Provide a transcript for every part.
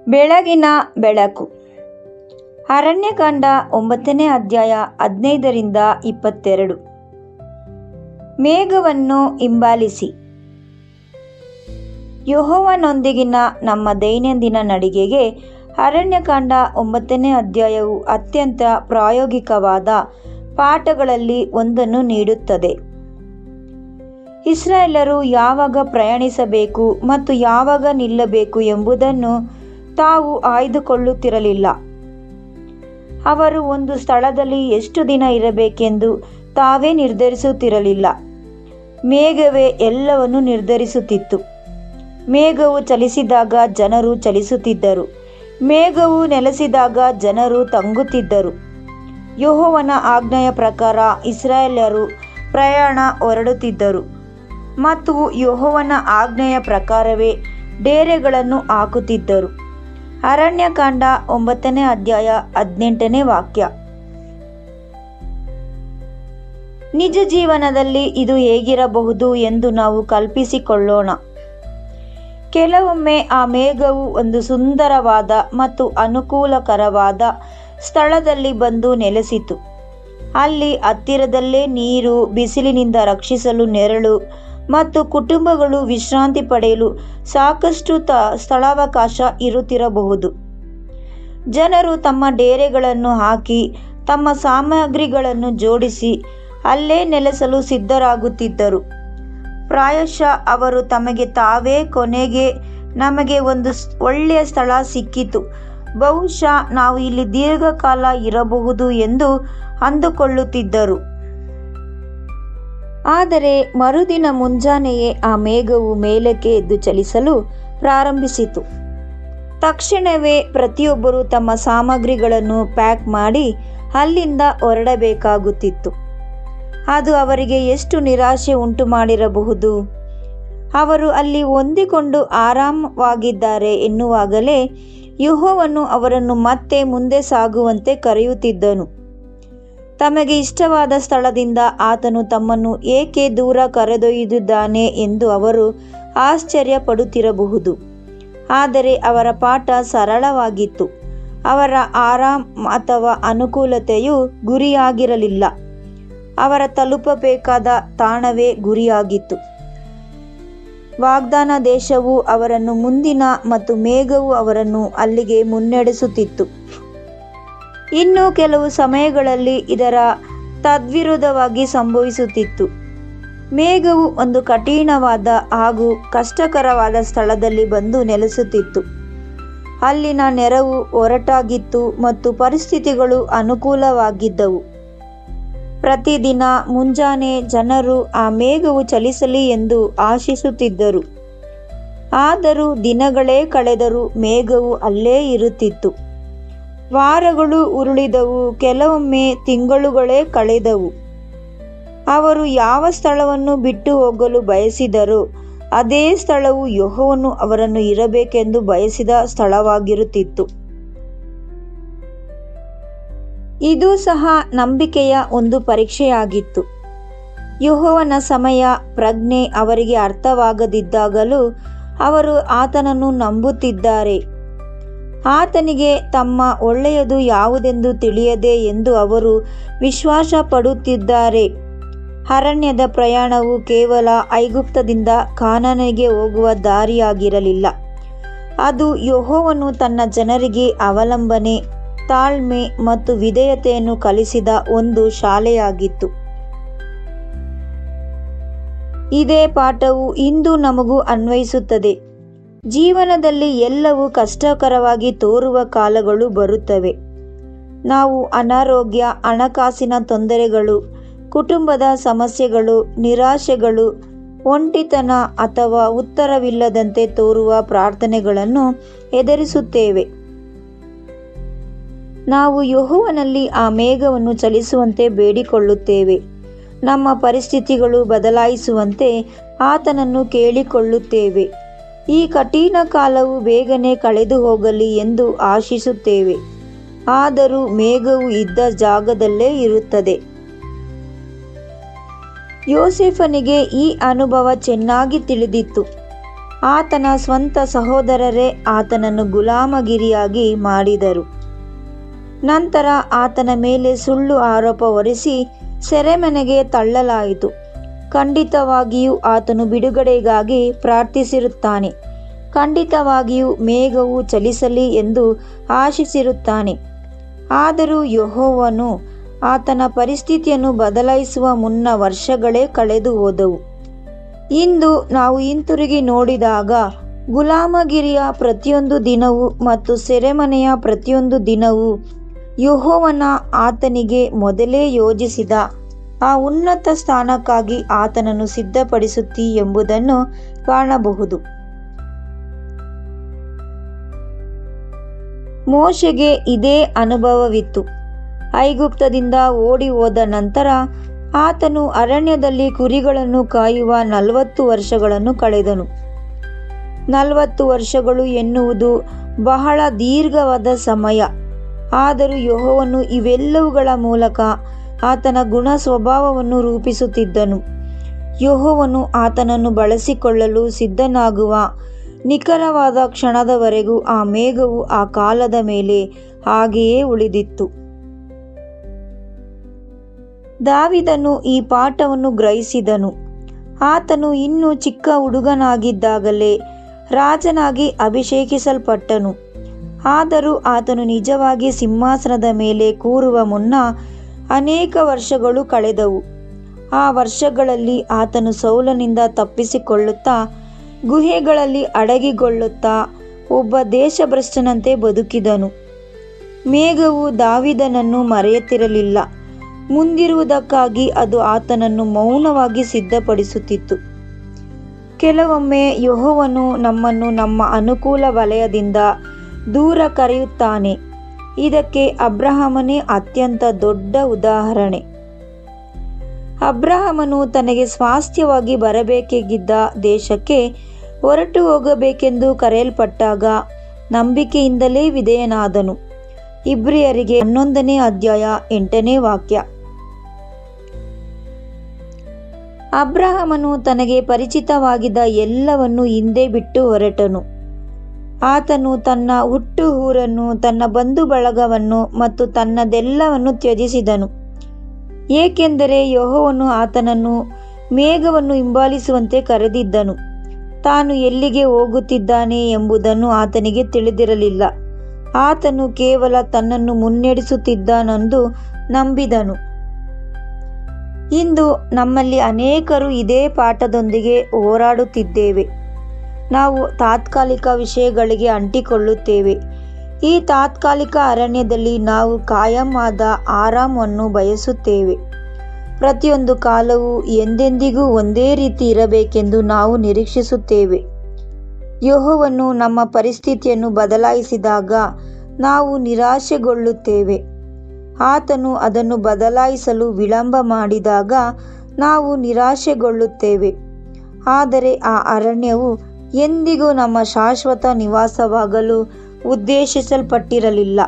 ಬೆಳಗಿನ ಬೆಳಕು. ಅರಣ್ಯಕಾಂಡ 9ನೇ ಅಧ್ಯಾಯ 15ರಿಂದ 22. ಮೇಘವನ್ನು ಹಿಂಬಾಲಿಸಿ. ಯೆಹೋವನೊಂದಿಗಿನ ನಮ್ಮ ದೈನಂದಿನ ನಡಿಗೆಗೆ ಅರಣ್ಯಕಾಂಡ 9ನೇ ಅಧ್ಯಾಯವು ಅತ್ಯಂತ ಪ್ರಾಯೋಗಿಕವಾದ ಪಾಠಗಳಲ್ಲಿ ಒಂದನ್ನು ನೀಡುತ್ತದೆ. ಇಸ್ರಾಯೇಲ್ಯರು ಯಾವಾಗ ಪ್ರಯಾಣಿಸಬೇಕು ಮತ್ತು ಯಾವಾಗ ನಿಲ್ಲಬೇಕು ಎಂಬುದನ್ನು ತಾವು ಆಯ್ದುಕೊಳ್ಳುತ್ತಿರಲಿಲ್ಲ. ಅವರು ಒಂದು ಸ್ಥಳದಲ್ಲಿ ಎಷ್ಟು ದಿನ ಇರಬೇಕೆಂದು ತಾವೇ ನಿರ್ಧರಿಸುತ್ತಿರಲಿಲ್ಲ. ಮೇಘವೇ ಎಲ್ಲವನ್ನು ನಿರ್ಧರಿಸುತ್ತಿತ್ತು. ಮೇಘವು ಚಲಿಸಿದಾಗ ಜನರು ಚಲಿಸುತ್ತಿದ್ದರು. ಮೇಘವು ನೆಲೆಸಿದಾಗ ಜನರು ತಂಗುತ್ತಿದ್ದರು. ಯೆಹೋವನ ಆಜ್ಞೆಯ ಪ್ರಕಾರ ಇಸ್ರಾಯೇಲ್ಯರು ಪ್ರಯಾಣ ಹೊರಡುತ್ತಿದ್ದರು ಮತ್ತು ಯೆಹೋವನ ಆಜ್ಞೆಯ ಪ್ರಕಾರವೇ ಡೇರೆಗಳನ್ನು ಹಾಕುತ್ತಿದ್ದರು. ಅರಣ್ಯಕಾಂಡ 9ನೇ ಅಧ್ಯಾಯ 18ನೇ ವಾಕ್ಯ. ನಿಜ ಜೀವನದಲ್ಲಿ ಇದು ಹೇಗಿರಬಹುದು ಎಂದು ನಾವು ಕಲ್ಪಿಸಿಕೊಳ್ಳೋಣ. ಕೆಲವೊಮ್ಮೆ ಆ ಮೇಘವು ಒಂದು ಸುಂದರವಾದ ಮತ್ತು ಅನುಕೂಲಕರವಾದ ಸ್ಥಳದಲ್ಲಿ ಬಂದು ನೆಲೆಸಿತು. ಅಲ್ಲಿ ಹತ್ತಿರದಲ್ಲೇ ನೀರು, ಬಿಸಿಲಿನಿಂದ ರಕ್ಷಿಸಲು ನೆರಳು ಮತ್ತು ಕುಟುಂಬಗಳು ವಿಶ್ರಾಂತಿ ಪಡೆಯಲು ಸಾಕಷ್ಟು ಸ್ಥಳಾವಕಾಶ ಇರುತ್ತಿರಬಹುದು. ಜನರು ತಮ್ಮ ಡೇರೆಗಳನ್ನು ಹಾಕಿ ತಮ್ಮ ಸಾಮಗ್ರಿಗಳನ್ನು ಜೋಡಿಸಿ ಅಲ್ಲೇ ನೆಲೆಸಲು ಸಿದ್ಧರಾಗುತ್ತಿದ್ದರು. ಪ್ರಾಯಶಃ ಅವರು ತಮಗೆ ತಾವೇ ಕೊನೆಗೆ ನಮಗೆ ಒಂದು ಒಳ್ಳೆಯ ಸ್ಥಳ ಸಿಕ್ಕಿತು, ಬಹುಶಃ ನಾವು ಇಲ್ಲಿ ದೀರ್ಘಕಾಲ ಇರಬಹುದು ಎಂದು ಅಂದುಕೊಳ್ಳುತ್ತಿದ್ದರು. ಆದರೆ ಮರುದಿನ ಮುಂಜಾನೆಯೇ ಆ ಮೇಘವು ಮೇಲಕ್ಕೆ ಎದ್ದು ಚಲಿಸಲು ಪ್ರಾರಂಭಿಸಿತು. ತಕ್ಷಣವೇ ಪ್ರತಿಯೊಬ್ಬರು ತಮ್ಮ ಸಾಮಗ್ರಿಗಳನ್ನು ಪ್ಯಾಕ್ ಮಾಡಿ ಅಲ್ಲಿಂದ ಹೊರಡಬೇಕಾಗುತ್ತಿತ್ತು. ಅದು ಅವರಿಗೆ ಎಷ್ಟು ನಿರಾಶೆ ಉಂಟು ಮಾಡಿರಬಹುದು. ಅವರು ಅಲ್ಲಿ ಹೊಂದಿಕೊಂಡು ಆರಾಮವಾಗಿದ್ದಾರೆ ಎನ್ನುವಾಗಲೇ ಯೆಹೋವನು ಅವರನ್ನು ಮತ್ತೆ ಮುಂದೆ ಸಾಗುವಂತೆ ಕರೆಯುತ್ತಿದ್ದನು. ತಮಗೆ ಇಷ್ಟವಾದ ಸ್ಥಳದಿಂದ ಆತನು ತಮ್ಮನ್ನು ಏಕೆ ದೂರ ಕರೆದೊಯ್ದಿದ್ದಾನೆ ಎಂದು ಅವರು ಆಶ್ಚರ್ಯ ಪಡುತ್ತಿರಬಹುದು. ಆದರೆ ಅವರ ಪಾಠ ಸರಳವಾಗಿತ್ತು. ಅವರ ಆರಾಮ್ ಅಥವಾ ಅನುಕೂಲತೆಯು ಗುರಿಯಾಗಿರಲಿಲ್ಲ. ಅವರ ತಲುಪಬೇಕಾದ ತಾಣವೇ ಗುರಿಯಾಗಿತ್ತು. ವಾಗ್ದಾನ ದೇಶವು ಅವರನ್ನು ಮುಂದಿನ ಮತ್ತು ಮೇಘವು ಅವರನ್ನು ಅಲ್ಲಿಗೆ ಮುನ್ನಡೆಸುತ್ತಿತ್ತು. ಇನ್ನು ಕೆಲವು ಸಮಯಗಳಲ್ಲಿ ಇದರ ತದ್ವಿರುದ್ಧವಾಗಿ ಸಂಭವಿಸುತ್ತಿತ್ತು. ಮೇಘವು ಒಂದು ಕಠಿಣವಾದ ಹಾಗೂ ಕಷ್ಟಕರವಾದ ಸ್ಥಳದಲ್ಲಿ ಬಂದು ನೆಲೆಸುತ್ತಿತ್ತು. ಅಲ್ಲಿನ ನೆರವು ಒರಟಾಗಿತ್ತು ಮತ್ತು ಪರಿಸ್ಥಿತಿಗಳು ಅನುಕೂಲವಾಗಿದ್ದವು. ಪ್ರತಿದಿನ ಮುಂಜಾನೆ ಜನರು ಆ ಮೇಘವು ಚಲಿಸಲಿ ಎಂದು ಆಶಿಸುತ್ತಿದ್ದರು. ಆದರೂ ದಿನಗಳೇ ಕಳೆದರೂ ಮೇಘವು ಅಲ್ಲೇ ಇರುತ್ತಿತ್ತು. ವಾರಗಳು ಉರುಳಿದವು, ಕೆಲವೊಮ್ಮೆ ತಿಂಗಳುಗಳೇ ಕಳೆದವು. ಅವರು ಯಾವ ಸ್ಥಳವನ್ನು ಬಿಟ್ಟು ಹೋಗಲು ಬಯಸಿದರೋ ಅದೇ ಸ್ಥಳವು ಯೆಹೋವನು ಅವರನ್ನು ಇರಬೇಕೆಂದು ಬಯಸಿದ ಸ್ಥಳವಾಗಿರುತ್ತಿತ್ತು. ಇದು ಸಹ ನಂಬಿಕೆಯ ಒಂದು ಪರೀಕ್ಷೆಯಾಗಿತ್ತು. ಯೆಹೋವನ ಸಮಯ ಪ್ರಜ್ಞೆ ಅವರಿಗೆ ಅರ್ಥವಾಗದಿದ್ದಾಗಲೂ ಅವರು ಆತನನ್ನು ನಂಬುತ್ತಿದ್ದಾರೆ. ಆತನಿಗೆ ತಮ್ಮ ಒಳ್ಳೆಯದು ಯಾವುದೆಂದು ತಿಳಿಯದೆ ಎಂದು ಅವರು ವಿಶ್ವಾಸ ಪಡುತ್ತಿದ್ದಾರೆ. ಅರಣ್ಯದ ಪ್ರಯಾಣವು ಕೇವಲ ಐಗುಪ್ತದಿಂದ ಕಾನಾನಿಗೆ ಹೋಗುವ ದಾರಿಯಾಗಿರಲಿಲ್ಲ. ಅದು ಯೆಹೋವನು ತನ್ನ ಜನರಿಗೆ ಅವಲಂಬನೆ, ತಾಳ್ಮೆ ಮತ್ತು ವಿಧೇಯತೆಯನ್ನು ಕಲಿಸಿದ ಒಂದು ಶಾಲೆಯಾಗಿತ್ತು. ಇದೇ ಪಾಠವು ಇಂದು ನಮಗೂ ಅನ್ವಯಿಸುತ್ತದೆ. ಜೀವನದಲ್ಲಿ ಎಲ್ಲವೂ ಕಷ್ಟಕರವಾಗಿ ತೋರುವ ಕಾಲಗಳು ಬರುತ್ತವೆ. ನಾವು ಅನಾರೋಗ್ಯ, ಹಣಕಾಸಿನ ತೊಂದರೆಗಳು, ಕುಟುಂಬದ ಸಮಸ್ಯೆಗಳು, ನಿರಾಶೆಗಳು, ಒಂಟಿತನ ಅಥವಾ ಉತ್ತರವಿಲ್ಲದಂತೆ ತೋರುವ ಪ್ರಾರ್ಥನೆಗಳನ್ನು ಎದುರಿಸುತ್ತೇವೆ. ನಾವು ಯೆಹೋವನಲ್ಲಿ ಆ ಮೇಘವನ್ನು ಚಲಿಸುವಂತೆ ಬೇಡಿಕೊಳ್ಳುತ್ತೇವೆ. ನಮ್ಮ ಪರಿಸ್ಥಿತಿಗಳು ಬದಲಾಯಿಸುವಂತೆ ಆತನನ್ನು ಕೇಳಿಕೊಳ್ಳುತ್ತೇವೆ. ಈ ಕಠಿಣ ಕಾಲವು ಬೇಗನೆ ಕಳೆದು ಹೋಗಲಿ ಎಂದು ಆಶಿಸುತ್ತೇವೆ. ಆದರೂ ಮೇಘವು ಇದ್ದ ಜಾಗದಲ್ಲೇ ಇರುತ್ತದೆ. ಯೋಸೇಫನಿಗೆ ಈ ಅನುಭವ ಚೆನ್ನಾಗಿ ತಿಳಿದಿತ್ತು. ಆತನ ಸ್ವಂತ ಸಹೋದರರೇ ಆತನನ್ನು ಗುಲಾಮಗಿರಿಯಾಗಿ ಮಾಡಿದರು. ನಂತರ ಆತನ ಮೇಲೆ ಸುಳ್ಳು ಆರೋಪ ಹೊರಿಸಿ ಸೆರೆಮನೆಗೆ ತಳ್ಳಲಾಯಿತು. ಖಂಡಿತವಾಗಿಯೂ ಆತನು ಬಿಡುಗಡೆಗಾಗಿ ಪ್ರಾರ್ಥಿಸಿರುತ್ತಾನೆ. ಖಂಡಿತವಾಗಿಯೂ ಮೇಘವು ಚಲಿಸಲಿ ಎಂದು ಆಶಿಸಿರುತ್ತಾನೆ. ಆದರೂ ಯೆಹೋವನು ಆತನ ಪರಿಸ್ಥಿತಿಯನ್ನು ಬದಲಾಯಿಸುವ ಮುನ್ನ ವರ್ಷಗಳೇ ಕಳೆದು ಹೋದವು. ಇಂದು ನಾವು ಹಿಂತಿರುಗಿ ನೋಡಿದಾಗ ಗುಲಾಮಗಿರಿಯ ಪ್ರತಿಯೊಂದು ದಿನವೂ ಮತ್ತು ಸೆರೆಮನೆಯ ಪ್ರತಿಯೊಂದು ದಿನವೂ ಯೆಹೋವನ ಆತನಿಗೆ ಮೊದಲೇ ಯೋಜಿಸಿದ ಆ ಉನ್ನತ ಸ್ಥಾನಕ್ಕಾಗಿ ಆತನನ್ನು ಸಿದ್ಧಪಡಿಸುತ್ತಿ ಎಂಬುದನ್ನು ಕಾಣಬಹುದು. ಮೋಶೆಗೆ ಇದೇ ಅನುಭವವಿತ್ತು. ಐಗುಪ್ತದಿಂದ ಓಡಿ ಹೋದ ನಂತರ ಆತನು ಅರಣ್ಯದಲ್ಲಿ ಕುರಿಗಳನ್ನು ಕಾಯುವ 40 ವರ್ಷಗಳನ್ನು ಕಳೆದನು. 40 ವರ್ಷಗಳು ಎನ್ನುವುದು ಬಹಳ ದೀರ್ಘವಾದ ಸಮಯ. ಆದರೂ ಯೆಹೋವನು ಇವೆಲ್ಲವುಗಳ ಮೂಲಕ ಆತನ ಗುಣ ಸ್ವಭಾವವನ್ನು ರೂಪಿಸುತ್ತಿದ್ದನು. ಯೆಹೋವನು ಆತನನ್ನು ಬಳಸಿಕೊಳ್ಳಲು ಸಿದ್ಧನಾಗುವ ನಿಖರವಾದ ಕ್ಷಣದವರೆಗೂ ಆ ಮೇಘವು ಆ ಕಾಲದ ಮೇಲೆ ಹಾಗೆಯೇ ಉಳಿದಿತ್ತು. ದಾವೀದನು ಈ ಪಾಠವನ್ನು ಗ್ರಹಿಸಿದನು. ಆತನು ಇನ್ನೂ ಚಿಕ್ಕ ಹುಡುಗನಾಗಿದ್ದಾಗಲೇ ರಾಜನಾಗಿ ಅಭಿಷೇಕಿಸಲ್ಪಟ್ಟನು. ಆದರೂ ಆತನು ನಿಜವಾಗಿ ಸಿಂಹಾಸನದ ಮೇಲೆ ಕೂರುವ ಮುನ್ನ ಅನೇಕ ವರ್ಷಗಳು ಕಳೆದವು. ಆ ವರ್ಷಗಳಲ್ಲಿ ಆತನು ಸೌಲನಿಂದ ತಪ್ಪಿಸಿಕೊಳ್ಳುತ್ತಾ ಗುಹೆಗಳಲ್ಲಿ ಅಡಗಿಕೊಳ್ಳುತ್ತಾ ಒಬ್ಬ ದೇಶಭ್ರಷ್ಟನಂತೆ ಬದುಕಿದನು. ಮೇಘವು ದಾವೀದನನ್ನು ಮರೆಯುತ್ತಿರಲಿಲ್ಲ. ಮುಂದಿರುವುದಕ್ಕಾಗಿ ಅದು ಆತನನ್ನು ಮೌನವಾಗಿ ಸಿದ್ಧಪಡಿಸುತ್ತಿತ್ತು. ಕೆಲವೊಮ್ಮೆ ಯೆಹೋವನು ನಮ್ಮನ್ನು ನಮ್ಮ ಅನುಕೂಲ ವಲಯದಿಂದ ದೂರ ಕರೆಯುತ್ತಾನೆ. ಇದಕ್ಕೆ ಅಬ್ರಹಾಮನೇ ಅತ್ಯಂತ ದೊಡ್ಡ ಉದಾಹರಣೆ. ಅಬ್ರಹಾಮನು ತನಗೆ ಸ್ವಾಸ್ಥ್ಯವಾಗಿ ಬರಬೇಕಾಗಿದ್ದ ದೇಶಕ್ಕೆ ಹೊರಟು ಹೋಗಬೇಕೆಂದು ಕರೆಯಲ್ಪಟ್ಟಾಗ ನಂಬಿಕೆಯಿಂದಲೇ ವಿಧೇಯನಾದನು. ಇಬ್ರಿಯರಿಗೆ 11ನೇ ಅಧ್ಯಾಯ 8ನೇ ವಾಕ್ಯ. ಅಬ್ರಹಾಮನು ತನಗೆ ಪರಿಚಿತವಾಗಿದ್ದ ಎಲ್ಲವನ್ನು ಹಿಂದೆ ಬಿಟ್ಟು ಹೊರಟನು. ಆತನು ತನ್ನ ಹುಟ್ಟು ಊರನ್ನು, ತನ್ನ ಬಂಧು ಬಳಗವನ್ನು ಮತ್ತು ತನ್ನದೆಲ್ಲವನ್ನು ತ್ಯಜಿಸಿದನು. ಏಕೆಂದರೆ ಯೆಹೋವನು ಆತನನ್ನು ಮೇಘವನ್ನು ಹಿಂಬಾಲಿಸುವಂತೆ ಕರೆದಿದ್ದನು. ತಾನು ಎಲ್ಲಿಗೆ ಹೋಗುತ್ತಿದ್ದಾನೆ ಎಂಬುದನ್ನು ಆತನಿಗೆ ತಿಳಿದಿರಲಿಲ್ಲ. ಆತನು ಕೇವಲ ತನ್ನನ್ನು ಮುನ್ನಡೆಸುತ್ತಿದ್ದಾನೆಂದು ನಂಬಿದನು. ಇಂದು ನಮ್ಮಲ್ಲಿ ಅನೇಕರು ಇದೇ ಪಾಠದೊಂದಿಗೆ ಹೋರಾಡುತ್ತಿದ್ದೇವೆ. ನಾವು ತಾತ್ಕಾಲಿಕ ವಿಷಯಗಳಿಗೆ ಅಂಟಿಕೊಳ್ಳುತ್ತೇವೆ. ಈ ತಾತ್ಕಾಲಿಕ ಅರಣ್ಯದಲ್ಲಿ ನಾವು ಕಾಯಂ ಆದ ಆರಾಮವನ್ನು ಬಯಸುತ್ತೇವೆ. ಪ್ರತಿಯೊಂದು ಕಾಲವೂ ಎಂದೆಂದಿಗೂ ಒಂದೇ ರೀತಿ ಇರಬೇಕೆಂದು ನಾವು ನಿರೀಕ್ಷಿಸುತ್ತೇವೆ. ಯೆಹೋವನು ನಮ್ಮ ಪರಿಸ್ಥಿತಿಯನ್ನು ಬದಲಾಯಿಸಿದಾಗ ನಾವು ನಿರಾಶೆಗೊಳ್ಳುತ್ತೇವೆ. ಆತನು ಅದನ್ನು ಬದಲಾಯಿಸಲು ವಿಳಂಬ ಮಾಡಿದಾಗ ನಾವು ನಿರಾಶೆಗೊಳ್ಳುತ್ತೇವೆ. ಆದರೆ ಆ ಅರಣ್ಯವು ಎಂದಿಗೂ ನಮ್ಮ ಶಾಶ್ವತ ನಿವಾಸವಾಗಲು ಉದ್ದೇಶಿಸಲ್ಪಟ್ಟಿರಲಿಲ್ಲ.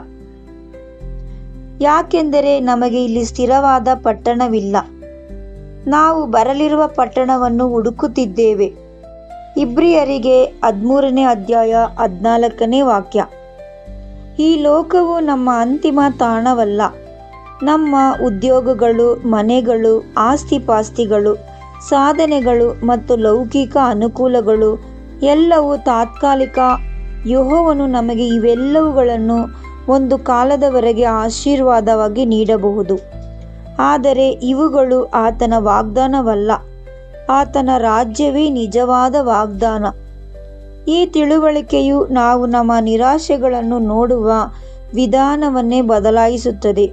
ಯಾಕೆಂದರೆ ನಮಗೆ ಇಲ್ಲಿ ಸ್ಥಿರವಾದ ಪಟ್ಟಣವಿಲ್ಲ. ನಾವು ಬರಲಿರುವ ಪಟ್ಟಣವನ್ನು ಹುಡುಕುತ್ತಿದ್ದೇವೆ. ಇಬ್ರಿಯರಿಗೆ 13ನೇ ಅಧ್ಯಾಯ 14ನೇ ವಾಕ್ಯ. ಈ ಲೋಕವು ನಮ್ಮ ಅಂತಿಮ ತಾಣವಲ್ಲ. ನಮ್ಮ ಉದ್ಯೋಗಗಳು, ಮನೆಗಳು, ಆಸ್ತಿಪಾಸ್ತಿಗಳು, ಸಾಧನೆಗಳು ಮತ್ತು ಲೌಕಿಕ ಅನುಕೂಲಗಳು ಎಲ್ಲವೂ ತಾತ್ಕಾಲಿಕ. ಯೆಹೋವನು ನಮಗೆ ಇವೆಲ್ಲವುಗಳನ್ನು ಒಂದು ಕಾಲದವರೆಗೆ ಆಶೀರ್ವಾದವಾಗಿ ನೀಡಬಹುದು. ಆದರೆ ಇವುಗಳು ಆತನ ವಾಗ್ದಾನವಲ್ಲ. ಆತನ ರಾಜ್ಯವೇ ನಿಜವಾದ ವಾಗ್ದಾನ. ಈ ತಿಳುವಳಿಕೆಯು ನಾವು ನಮ್ಮ ನಿರಾಶೆಗಳನ್ನು ನೋಡುವ ವಿಧಾನವನ್ನೇ ಬದಲಾಯಿಸುತ್ತದೆ.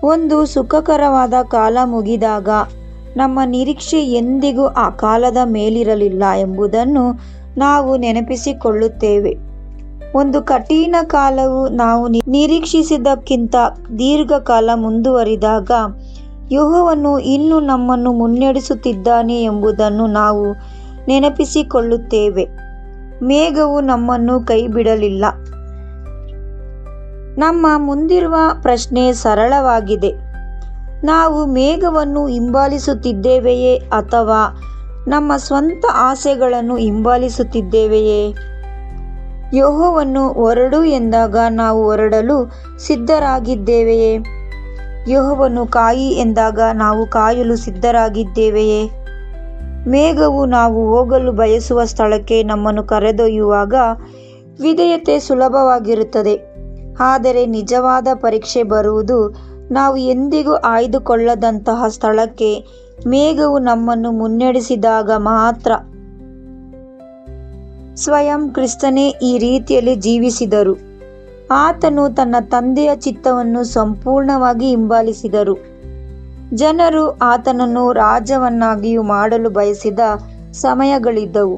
ಒಂದು ಸುಖಕರವಾದ ಕಾಲ ಮುಗಿದಾಗ ನಮ್ಮ ನಿರೀಕ್ಷೆ ಎಂದಿಗೂ ಆ ಕಾಲದ ಮೇಲಿರಲಿಲ್ಲ ಎಂಬುದನ್ನು ನಾವು ನೆನಪಿಸಿಕೊಳ್ಳುತ್ತೇವೆ. ಒಂದು ಕಠಿಣ ಕಾಲವು ನಾವು ನಿರೀಕ್ಷಿಸಿದ್ದಕ್ಕಿಂತ ದೀರ್ಘಕಾಲ ಮುಂದುವರಿದಾಗ ಯೆಹೋವನು ಇನ್ನೂ ನಮ್ಮನ್ನು ಮುನ್ನಡೆಸುತ್ತಿದ್ದಾನೆ ಎಂಬುದನ್ನು ನಾವು ನೆನಪಿಸಿಕೊಳ್ಳುತ್ತೇವೆ. ಮೇಘವು ನಮ್ಮನ್ನು ಕೈಬಿಡಲಿಲ್ಲ. ನಮ್ಮ ಮುಂದಿರುವ ಪ್ರಶ್ನೆ ಸರಳವಾಗಿದೆ. ನಾವು ಮೇಘವನ್ನು ಹಿಂಬಾಲಿಸುತ್ತಿದ್ದೇವೆಯೇ ಅಥವಾ ನಮ್ಮ ಸ್ವಂತ ಆಸೆಗಳನ್ನು ಹಿಂಬಾಲಿಸುತ್ತಿದ್ದೇವೆಯೇ? ಯೆಹೋವನು ಹೊರಡು ಎಂದಾಗ ನಾವು ಹೊರಡಲು ಸಿದ್ಧರಾಗಿದ್ದೇವೆಯೇ? ಯೆಹೋವನು ಕಾಯಿ ಎಂದಾಗ ನಾವು ಕಾಯಲು ಸಿದ್ಧರಾಗಿದ್ದೇವೆಯೇ? ಮೇಘವು ನಾವು ಹೋಗಲು ಬಯಸುವ ಸ್ಥಳಕ್ಕೆ ನಮ್ಮನ್ನು ಕರೆದೊಯ್ಯುವಾಗ ವಿಧೇಯತೆ ಸುಲಭವಾಗಿರುತ್ತದೆ. ಆದರೆ ನಿಜವಾದ ಪರೀಕ್ಷೆ ಬರುವುದು ನಾವು ಎಂದಿಗೂ ಆಯ್ದುಕೊಳ್ಳದಂತಹ ಸ್ಥಳಕ್ಕೆ ಮೇಘವು ನಮ್ಮನ್ನು ಮುನ್ನಡೆಸಿದಾಗ ಮಾತ್ರ. ಸ್ವಯಂ ಕ್ರಿಸ್ತನೇ ಈ ರೀತಿಯಲ್ಲಿ ಜೀವಿಸಿದರು. ಆತನು ತನ್ನ ತಂದೆಯ ಚಿತ್ತವನ್ನು ಸಂಪೂರ್ಣವಾಗಿ ಹಿಂಬಾಲಿಸಿದರು. ಜನರು ಆತನನ್ನು ರಾಜವನ್ನಾಗಿಯೂ ಮಾಡಲು ಬಯಸಿದ ಸಮಯಗಳಿದ್ದವು.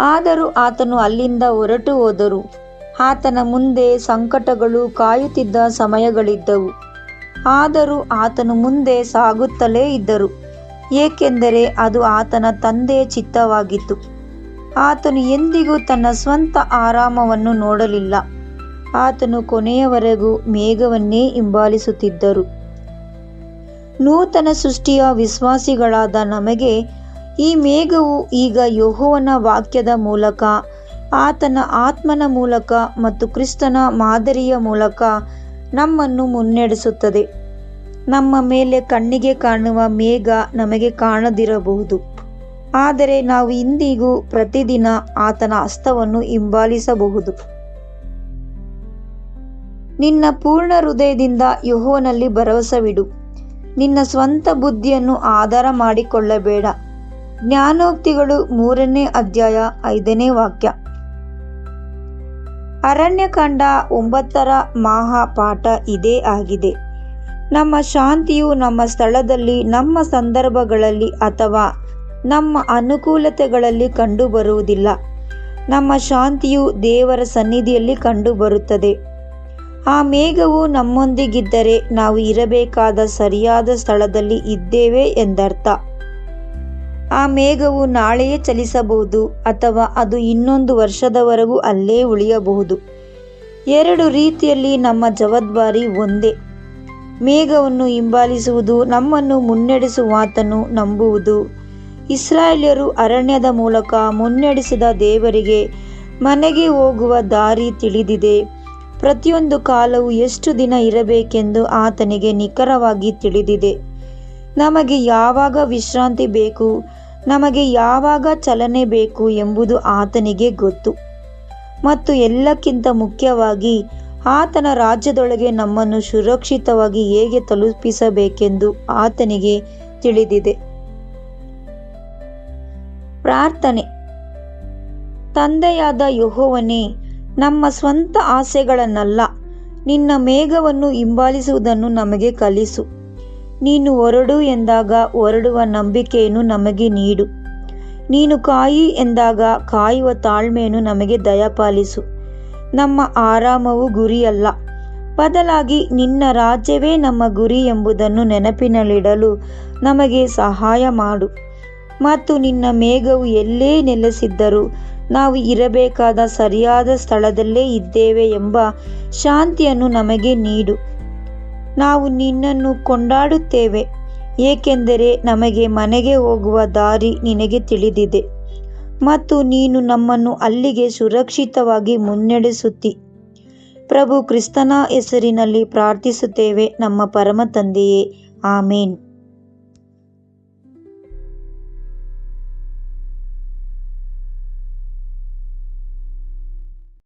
ಆದರೂ ಆತನು ಅಲ್ಲಿಂದ ಹೊರಟು ಹೋದರು. ಆತನ ಮುಂದೆ ಸಂಕಟಗಳು ಕಾಯುತ್ತಿದ್ದ ಸಮಯಗಳಿದ್ದವು. ಆದರೂ ಆತನು ಮುಂದೆ ಸಾಗುತ್ತಲೇ ಇದ್ದರು, ಏಕೆಂದರೆ ಅದು ಆತನ ತಂದೆಯ ಚಿತ್ತವಾಗಿತ್ತು. ಆತನು ಎಂದಿಗೂ ತನ್ನ ಸ್ವಂತ ಆರಾಮವನ್ನು ನೋಡಲಿಲ್ಲ. ಆತನು ಕೊನೆಯವರೆಗೂ ಮೇಘವನ್ನೇ ಹಿಂಬಾಲಿಸುತ್ತಿದ್ದರು. ನೂತನ ಸೃಷ್ಟಿಯ ವಿಶ್ವಾಸಿಗಳಾದ ನಮಗೆ ಈ ಮೇಘವು ಈಗ ಯೆಹೋವನ ವಾಕ್ಯದ ಮೂಲಕ, ಆತನ ಆತ್ಮನ ಮೂಲಕ ಮತ್ತು ಕ್ರಿಸ್ತನ ಮಾದರಿಯ ಮೂಲಕ ನಮ್ಮನ್ನು ಮುನ್ನಡೆಸುತ್ತದೆ. ನಮ್ಮ ಮೇಲೆ ಕಣ್ಣಿಗೆ ಕಾಣುವ ಮೇಘ ನಮಗೆ ಕಾಣದಿರಬಹುದು, ಆದರೆ ನಾವು ಇಂದಿಗೂ ಪ್ರತಿದಿನ ಆತನ ಹಸ್ತವನ್ನು ಹಿಂಬಾಲಿಸಬಹುದು. ನಿನ್ನ ಪೂರ್ಣ ಹೃದಯದಿಂದ ಯೆಹೋವನಲ್ಲಿ ಭರವಸವಿಡು. ನಿನ್ನ ಸ್ವಂತ ಬುದ್ಧಿಯನ್ನು ಆಧಾರ ಮಾಡಿಕೊಳ್ಳಬೇಡ. ಜ್ಞಾನೋಕ್ತಿಗಳು 3ನೇ ಅಧ್ಯಾಯ 5ನೇ ವಾಕ್ಯ. ಅರಣ್ಯಕಾಂಡ 9ರ ಮಹಾಪಾಠ ಇದೇ ಆಗಿದೆ. ನಮ್ಮ ಶಾಂತಿಯು ನಮ್ಮ ಸ್ಥಳದಲ್ಲಿ, ನಮ್ಮ ಸಂದರ್ಭಗಳಲ್ಲಿ ಅಥವಾ ನಮ್ಮ ಅನುಕೂಲತೆಗಳಲ್ಲಿ ಕಂಡುಬರುವುದಿಲ್ಲ. ನಮ್ಮ ಶಾಂತಿಯು ದೇವರ ಸನ್ನಿಧಿಯಲ್ಲಿ ಕಂಡುಬರುತ್ತದೆ. ಆ ಮೇಘವು ನಮ್ಮೊಂದಿಗಿದ್ದರೆ ನಾವು ಇರಬೇಕಾದ ಸರಿಯಾದ ಸ್ಥಳದಲ್ಲಿ ಇದ್ದೇವೆ ಎಂದರ್ಥ. ಆ ಮೇಘವು ನಾಳೆಯೇ ಚಲಿಸಬಹುದು ಅಥವಾ ಅದು ಇನ್ನೊಂದು ವರ್ಷದವರೆಗೂ ಅಲ್ಲೇ ಉಳಿಯಬಹುದು. 2 ರೀತಿಯಲ್ಲಿ ನಮ್ಮ ಜವಾಬ್ದಾರಿ ಒಂದೇ. ಮೇಘವನ್ನು ಹಿಂಬಾಲಿಸುವುದು, ನಮ್ಮನ್ನು ಮುನ್ನಡೆಸುವಾತನು ನಂಬುವುದು. ಇಸ್ರಾಯೇಲ್ಯರು ಅರಣ್ಯದ ಮೂಲಕ ಮುನ್ನಡೆಸಿದ ದೇವರಿಗೆ ಮನೆಗೆ ಹೋಗುವ ದಾರಿ ತಿಳಿದಿದೆ. ಪ್ರತಿಯೊಂದು ಕಾಲವು ಎಷ್ಟು ದಿನ ಇರಬೇಕೆಂದು ಆತನಿಗೆ ನಿಖರವಾಗಿ ತಿಳಿದಿದೆ. ನಮಗೆ ಯಾವಾಗ ವಿಶ್ರಾಂತಿ ಬೇಕು, ನಮಗೆ ಯಾವಾಗ ಚಲನೆ ಬೇಕು ಎಂಬುದು ಆತನಿಗೆ ಗೊತ್ತು. ಮತ್ತು ಎಲ್ಲಕ್ಕಿಂತ ಮುಖ್ಯವಾಗಿ ಆತನ ರಾಜ್ಯದೊಳಗೆ ನಮ್ಮನ್ನು ಸುರಕ್ಷಿತವಾಗಿ ಹೇಗೆ ತಲುಪಿಸಬೇಕೆಂದು ಆತನಿಗೆ ತಿಳಿದಿದೆ. ಪ್ರಾರ್ಥನೆ. ತಂದೆಯಾದ ಯೆಹೋವನೇ, ನಮ್ಮ ಸ್ವಂತ ಆಸೆಗಳನ್ನಲ್ಲ, ನಿನ್ನ ಮೇಘವನ್ನು ಹಿಂಬಾಲಿಸುವುದನ್ನು ನಮಗೆ ಕಲಿಸು. ನೀನು ಹೊರಡು ಎಂದಾಗ ಹೊರಡುವ ನಂಬಿಕೆಯನ್ನು ನಮಗೆ ನೀಡು. ನೀನು ಕಾಯಿ ಎಂದಾಗ ಕಾಯುವ ತಾಳ್ಮೆಯನ್ನು ನಮಗೆ ದಯಪಾಲಿಸು. ನಮ್ಮ ಆರಾಮವು ಗುರಿಯಲ್ಲ, ಬದಲಾಗಿ ನಿನ್ನ ರಾಜ್ಯವೇ ನಮ್ಮ ಗುರಿ ಎಂಬುದನ್ನು ನೆನಪಿನಲ್ಲಿಡಲು ನಮಗೆ ಸಹಾಯ ಮಾಡು. ಮತ್ತು ನಿನ್ನ ಮೇಘವು ಎಲ್ಲೇ ನೆಲೆಸಿದ್ದರೂ ನಾವು ಇರಬೇಕಾದ ಸರಿಯಾದ ಸ್ಥಳದಲ್ಲೇ ಇದ್ದೇವೆ ಎಂಬ ಶಾಂತಿಯನ್ನು ನಮಗೆ ನೀಡು. ನಾವು ನಿನ್ನನ್ನು ಕೊಂಡಾಡುತ್ತೇವೆ, ಏಕೆಂದರೆ ನಮಗೆ ಮನೆಗೆ ಹೋಗುವ ದಾರಿ ನಿನಗೆ ತಿಳಿದಿದೆ ಮತ್ತು ನೀನು ನಮ್ಮನ್ನು ಅಲ್ಲಿಗೆ ಸುರಕ್ಷಿತವಾಗಿ ಮುನ್ನಡೆಸುತ್ತಿ. ಪ್ರಭು ಕ್ರಿಸ್ತನ ಹೆಸರಿನಲ್ಲಿ ಪ್ರಾರ್ಥಿಸುತ್ತೇವೆ ನಮ್ಮ ಪರಮ ತಂದೆಯೇ, ಆಮೇನ್.